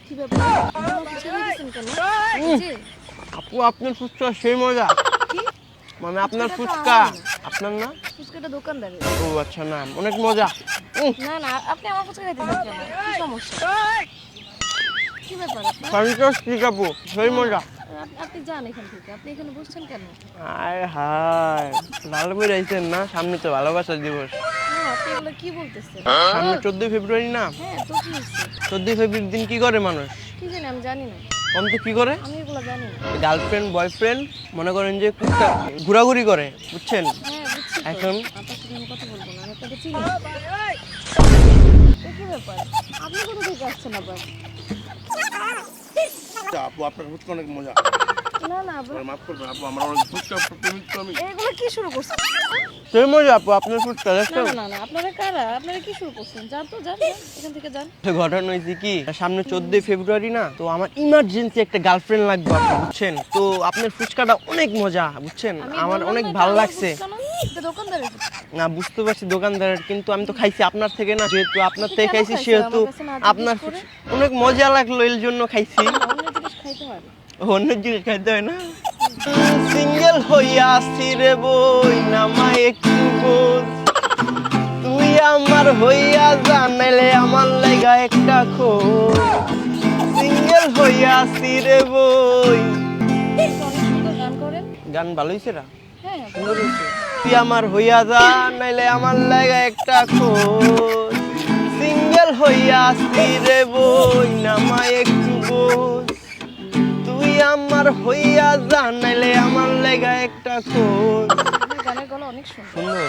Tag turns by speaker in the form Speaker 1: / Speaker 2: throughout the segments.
Speaker 1: কি ব্যাপার? আমার ফুচকা খাইতেছেন কেন? এই যে
Speaker 2: আপু আপনার ফুচকা সেই মজা।
Speaker 1: কি?
Speaker 2: মানে আপনার
Speaker 1: ফুচকাটা তো
Speaker 2: ফুচকা,
Speaker 1: আমার না।
Speaker 2: আপনার না?
Speaker 1: ফুচকাটা দোকানদারের।
Speaker 2: ও আচ্ছা, না অনেক মজা।
Speaker 1: না না, আপনি আমার ফুচকা খাইতেছেন কেন? কি সমস্যা? কি ব্যাপার আপনার?
Speaker 2: ফ্যান্টাস্টিক আপু, সেই
Speaker 1: না, না,
Speaker 2: মজা।
Speaker 1: আপনি যান এখান থেকে। আপনি এখানে বসছেন কেন?
Speaker 2: আয় হায়, ভালো করে আইছেন না? সামনে তো ভালোবাসা দিবস।
Speaker 1: না, আপনি এগুলো কি বলতেছেন?
Speaker 2: সামনে 14 ফেব্রুয়ারি না?
Speaker 1: হ্যাঁ, তো কি হইছে?
Speaker 2: 14 ফেব্রুয়ারির দিন কি করে মানুষ?
Speaker 1: কি জানি আমি জানি না।
Speaker 2: কম তো কি করে?
Speaker 1: আমি এগুলো জানি না।
Speaker 2: গার্লফ্রেন্ড বয়ফ্রেন্ড মনে করেন যে কুত্তা ঘোরাঘুরি করে, বুঝছেন?
Speaker 1: হ্যাঁ, বুঝছি তো।
Speaker 2: এখন
Speaker 1: আপনার সাথে আমি কথা বলবো না। আমি আপনাকে চিনি। এ কি ব্যাপার? আপনি কোথা থেকে আসছেন আবার?
Speaker 3: আপু আপনার ফুচকা অনেক মজা।
Speaker 1: না না, আবার
Speaker 3: মাফ করবেন আপু, আমার অনেক ফুচকা প্রেমিক তো আমি।
Speaker 1: এগুলো কি শুরু করছেন?
Speaker 2: সেই মজা আপু আপনার ফুচকা
Speaker 1: না
Speaker 2: দেখছেন?
Speaker 1: না না না, আপনারা কারা? আপনারা কি শুরু করছেন? যান তো, যান যান, এখান থেকে যান।
Speaker 2: ঘটনা হয়েছে কি, সামনে 14 ফেব্রুয়ারি না, তো আমার ইমার্জেন্সি একটা গার্লফ্রেন্ড লাগবে আপু, বুঝছেন? তো আপনার ফুচকাটা অনেক মজা, বুঝছেন?
Speaker 1: আমি
Speaker 2: আমার
Speaker 1: বললাম
Speaker 2: অনেক
Speaker 1: না, এটা
Speaker 2: ভালো
Speaker 1: আমার
Speaker 2: লাগছে।
Speaker 1: ফুচকা না, এটা দোকানদারের ফুচকা।
Speaker 2: না বুঝতে পারছি দোকানদারের, কিন্তু আমি তো খাইছি আপনার থেকে না, যেহেতু আপনার
Speaker 1: আপনি
Speaker 2: থেকে
Speaker 1: কেন
Speaker 2: খাইছি
Speaker 1: খাইছেন
Speaker 2: সেহেতু
Speaker 1: আমার কাছে না জিজ্ঞেস
Speaker 2: আপনার
Speaker 1: করে?
Speaker 2: অনেক মজা লাগলো এর জন্য খাইছি।
Speaker 1: না, অন্য জিনিস খাইতে হয় না।
Speaker 2: অন্য জিনিস খাইতে হয় না। সিঙ্গেল হইয়া আসছি রে বই নামায় একটু বোঝ, তুই আমার হইয়া যা নাইলে আমার লাগা একটা খোঁজ। সিঙ্গেল হইয়া আসছি রে বই।
Speaker 1: আপনি তো অনেক সুন্দর গান করেন।
Speaker 2: গান ভালো হয়েছে না?
Speaker 1: হ্যাঁ,
Speaker 2: সুন্দর হয়েছে। তুই আমার হইয়া যা নাইলে আমার লাগা একটা খোঁজ, সিঙ্গেল হইয়া আসছি রে বই নামায় একটু বোঝ, তুই আমার হইয়া যা নাইলে আমার লাগা একটা খোঁজ।
Speaker 1: আপনার গানের গলা অনেক সুন্দর।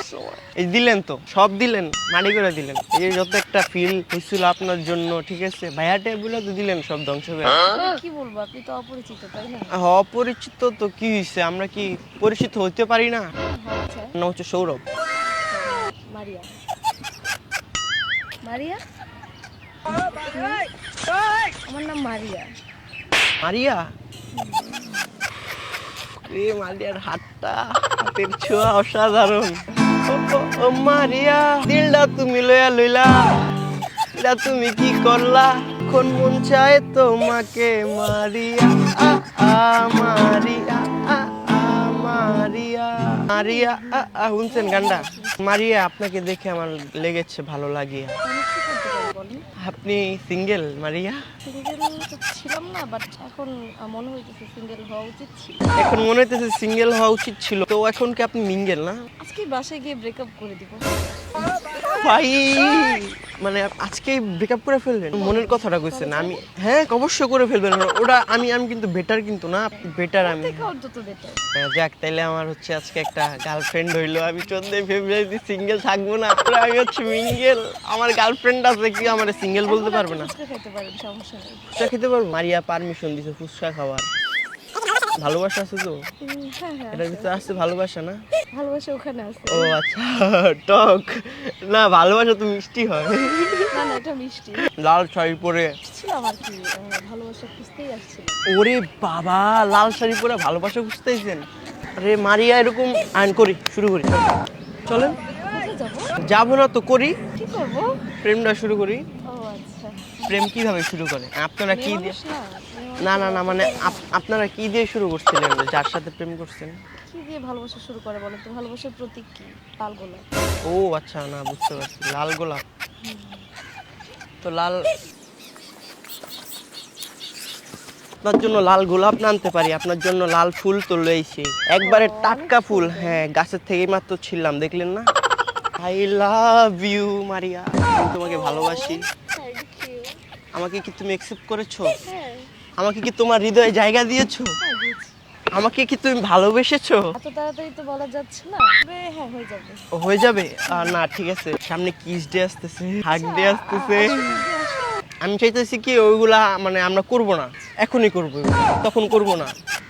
Speaker 2: সুন্দর। এই দিলেন তো, সব দিলেন, মাটি করে দিলেন। এই যে যত একটা ফিল হয়েছিল আপনার জন্য, ঠিক আছে ভাইয়া টেবুলে তো দিলেন সব ধ্বংস করে।
Speaker 1: আমি কি বলবো, আপনি তো অপরিচিত, তাই না?
Speaker 2: অপরিচিত তো কি হয়েছে, আমরা কি পরিচিত হইতে পারি না?
Speaker 1: আচ্ছা,
Speaker 2: না হচ্ছে সৌরভ।
Speaker 1: মারিয়া। মারিয়া? আমার নাম মারিয়া।
Speaker 2: মারিয়া? এ মারিয়ার হাতটা, হাতের ছোঁয়া অসাধারণ। ও, ও, ও মারিয়া, দিলটা তুমি লইয়া লইলা, এটা তুমি কি করলা? কোন মন চায় তোমাকে মারিয়া, আ আ মারিয়া, আ আ মারিয়া, মারিয়া, শুনছেন গানটা? মারিয়া, আপনাকে দেখে আমার লেগেছে ভালো লাগিয়া।
Speaker 1: আমি কি করতে পারি বলেন?
Speaker 2: আপনি সিঙ্গেল মারিয়া?
Speaker 1: সিঙ্গেল তো ছিলাম না, বাট এখন মনে হইতেছে সিঙ্গেল হওয়া উচিত ছিল।
Speaker 2: এখন মনে হইতেছে সিঙ্গেল হওয়া উচিত ছিল, তো এখন কি আপনি মিঙ্গেল না?
Speaker 1: আজকে বাসায় গিয়ে ব্রেকআপ করে দিব।
Speaker 2: ভাই, মানে আজকেই ব্রেকআপ করে ফেলবেন? মনের কথাটা কইছেন। আমি হ্যাঁ অবশ্যই করে ফেলবেন ওটা। আমি আমি কিন্তু বেটার, কিন্তু না বেটার আমি।
Speaker 1: থেকে অন্তত বেটার।
Speaker 2: যাক, তাইলে আমার হচ্ছে আজকে একটা গার্লফ্রেন্ড হইলো। আমি 14 ফেব্রুয়ারি সিঙ্গেল থাকবো না, পুরো আমি হচ্ছে মিঙ্গেল। আমার গার্লফ্রেন্ড আছে, কি আমার সিঙ্গেল বলতে পারবে না?
Speaker 1: ফুচকা খাইতে পারেন, সমস্যা নেই।
Speaker 2: ফুচকা খেতে পারবো? মারিয়া পারমিশন দিছে ফুচকা খাওয়ার। ভালোবাসা আছে তো
Speaker 1: হ্যাঁ হ্যাঁ,
Speaker 2: এটার ভিতরে আছে, ভালোবাসা না?
Speaker 1: ভালোবাসা ওখানে আছে।
Speaker 2: ও আচ্ছা, টক না, ভালোবাসা তো মিষ্টি হয়।
Speaker 1: না না, এটা মিষ্টি
Speaker 2: লাল শাড়ি পরে,
Speaker 1: ছিলাম আর কি, ভালোবাসা খুঁজতেই আসছিল।
Speaker 2: ওরে বাবা, লাল শাড়ি পরে ভালোবাসা খুঁজতেছেন? আরে মারিয়া, এরকম আইন করি, শুরু করি, চলেন।
Speaker 1: কোথায় যাবো?
Speaker 2: যাবো না তো করি,
Speaker 1: কি করবো?
Speaker 2: প্রেমটা শুরু করি।
Speaker 1: ও আচ্ছা,
Speaker 2: প্রেম কিভাবে শুরু করে? আপনারা কি
Speaker 1: মেয়ে
Speaker 2: দিয়ে?
Speaker 1: মানুষ না, মেয়ে মানুষ
Speaker 2: না না না, মানে আপনারা কি দিয়ে শুরু করছিলেন, যার সাথে প্রেম করছেন?
Speaker 1: কি দিয়ে ভালোবাসা শুরু করে বলেন তো? ভালোবাসার প্রতীক কি? লাল গোলাপ।
Speaker 2: ও আচ্ছা, না বুঝতে পারছি, লাল গোলাপ। তো লাল, আপনার জন্য লাল গোলাপ না আনতে পারি, আপনার জন্য লাল ফুল তো লইছি, একবারে টাটকা ফুল। হ্যাঁ, গাছের থেকেই মাত্র ছিললাম, দেখলেন না? আই লাভ ইউ মারিয়া, আমি তোমাকে ভালোবাসি।
Speaker 1: Thank you.
Speaker 2: আমাকে কি তুমি অ্যাকসেপ্ট করেছো?
Speaker 1: হ্যাঁ
Speaker 2: আমাকে কি তোমার হৃদয়ে জায়গা দিয়েছো?
Speaker 1: হ্যাঁ, দিয়েছি।
Speaker 2: আমাকে কি তুমি ভালোবেসেছো?
Speaker 1: এত তাড়াতাড়ি তো বলা যাচ্ছে না, তবে হ্যাঁ, হয়ে যাবে।
Speaker 2: ও, হয়ে যাবে? না ঠিক আছে, সামনে কিস ডে আসতেছে, হাগ ডে আসতেছে। আমি চাইতেছি কি ওইগুলা মানে আমরা করব না, এখনই করবো, তখন করব না।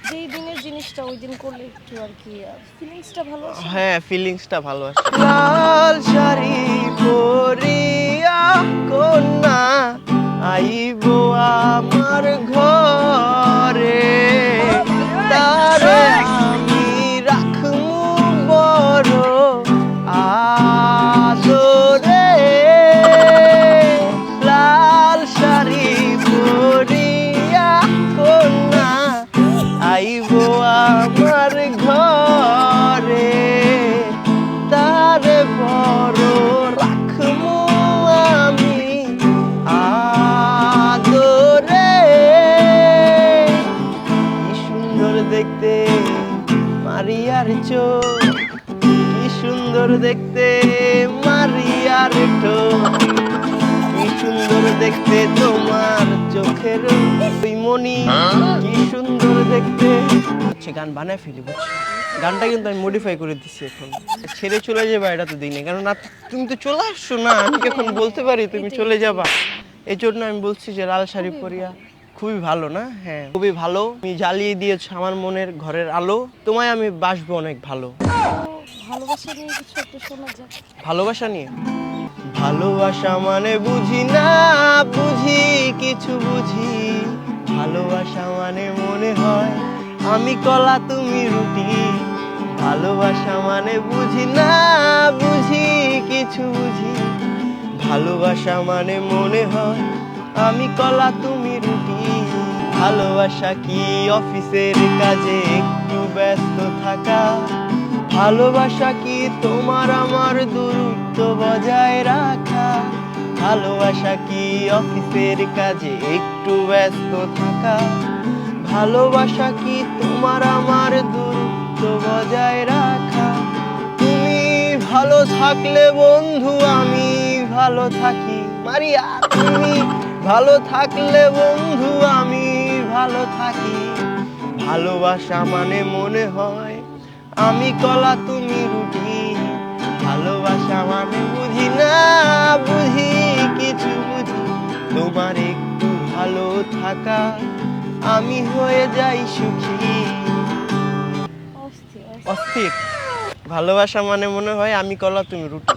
Speaker 1: যেই দিনের জিনিসটা ওই দিন করলে একটু আর কি ফিলিংসটা ভালো আসে।
Speaker 2: হ্যাঁ, ফিলিংসটা ভালো আসে। লাল শাড়ি পরিয়া কন্যা আইব আমার ঘরে, তারে আমি রাখমু বড় আদরে। লাল শাড়ি দেখতে মারিয়ার ঠোঁট, কি সুন্দর দেখতে তোমার চোখের ওই মনি, কি সুন্দর দেখতে। আচ্ছা গান বানায় ফেলি বুঝছো, গানটা কিন্তু আমি মডিফাই করে দিচ্ছি এখন। ছেড়ে চলে যাবা এটা তো দিই না, কারণ না তুমি তো চলে আসছো না, আমি কি এখন বলতে পারি তুমি চলে যাবা? এই জন্য আমি বলছি যে লাল শাড়ি পরিয়া খুবই ভালো না? হ্যাঁ খুবই ভালো, তুমি জ্বালিয়ে দিয়েছো আমার মনের ঘরের আলো, তোমায় আমি বাসবো অনেক ভালো।
Speaker 1: ভালোবাসা নিয়ে কিছু একটা শোনা যাক।
Speaker 2: ভালোবাসা নিয়ে? ভালোবাসা মানে বুঝি না, বুঝি কিছু বুঝি, ভালোবাসা মানে মনে হয় আমি কলা তুমি রুটি, ভালোবাসা মানে বুঝি না, বুঝি কিছু বুঝি, ভালোবাসা মানে মনে হয় আমি কলা তুমি রুটি। ভালোবাসা কি অফিসের কাজে একটু ব্যস্ত থাকা, ভালোবাসা কি তোমার আমার দূরত্ব বজায় রাখা, ভালোবাসা কি অফিসের কাজে একটু ব্যস্ত থাকা, ভালোবাসা কি তোমার আমার দূরত্ব বজায় রাখা। তুমি ভালো থাকলে বন্ধু আমি ভালো থাকি, মারিয়া তুমি ভালো থাকলে বন্ধু আমি ভালো থাকি, ভালোবাসা মানে মনে হয় আমি কলা তুমি রুটি, ভালোবাসা মানে বুঝি না, বুঝি কিছু বুঝি, তোমার একটু ভালো থাকা আমি হয়ে যাই সুখী।
Speaker 1: অস্থির, অস্থির।
Speaker 2: অস্থির? ভালোবাসা মানে মনে হয় আমি কলা তুমি রুটি।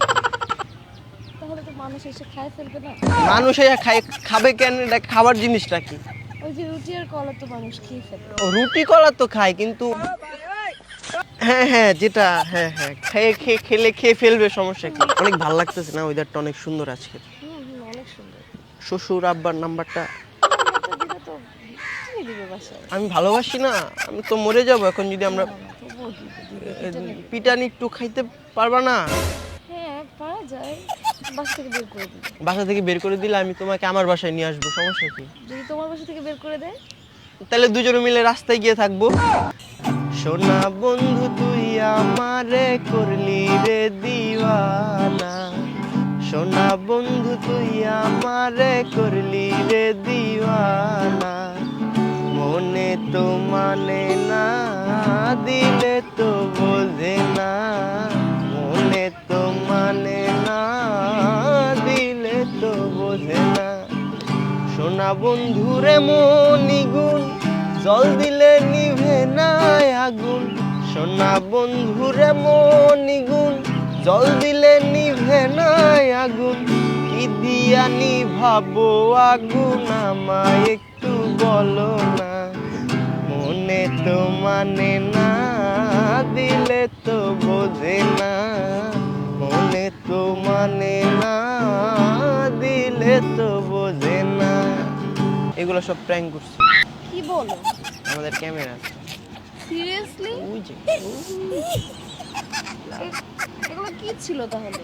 Speaker 1: তাহলে তো মানুষ এসে খায় ফেলবে না?
Speaker 2: মানুষ খাবে কেন? এটা খাবার জিনিসটা কি?
Speaker 1: ওই যে রুটি আর কলা তো মানুষ খেয়ে ফেলবে।
Speaker 2: ও, রুটি কলা তো খায় কিন্তু হ্যাঁ হ্যাঁ যেটা হ্যাঁ হ্যাঁ খেয়ে ফেলবে, সমস্যা কি? অনেক ভালো লাগতেছে না, ওয়েদারটা অনেক সুন্দর আজকে।
Speaker 1: অনেক সুন্দর।
Speaker 2: শ্বশুর আব্বার নাম্বারটা
Speaker 1: নাম্বারটা দিলে তো চিনি দিবে বাসায়।
Speaker 2: আমি ভালোবাসি না, আমি তো মরে যাবো এখন যদি আমরা
Speaker 1: তবুও দিবে।
Speaker 2: পিটানি একটু খাইতে পারবা না?
Speaker 1: হ্যাঁ পারা যায়, বাসা থেকে বের করে দিবে।
Speaker 2: বাসা থেকে বের করে দিলে আমি তোমাকে আমার বাসায় নিয়ে আসবো, সমস্যা কি?
Speaker 1: যদি তোমার বাসা থেকে বের করে দেয়
Speaker 2: তাহলে দুজনে মিলে রাস্তায় গিয়ে থাকবো। সোনা বন্ধু তুই আমারে করলি রে দিওয়ানা, সোনা বন্ধু তুই আমারে করলি রে দিওয়ানা, মনে তো মানে না দিলে তো বোঝে না, মনে তো মানে না দিলে তো বোঝে না। সোনা বন্ধুরে মনিগুণ জল দিলে নিভে না আগুন, সোনা বন্ধুরে মনিগুণ জল দিলে নিভে না আগুন, কি দিয়া নিভাবো আগুন আমায় একটু বলো না, মনে তো মানে না দিলে তো বোঝে না, মনে তো মানে না দিলে তো বোঝে না। এগুলো সব প্র্যাঙ্ক করছি।
Speaker 1: কি বলো?
Speaker 2: আমাদের ক্যামেরা
Speaker 1: সিরিয়াসলি?
Speaker 2: ওই যে
Speaker 1: এগুলো কি ছিল তাহলে?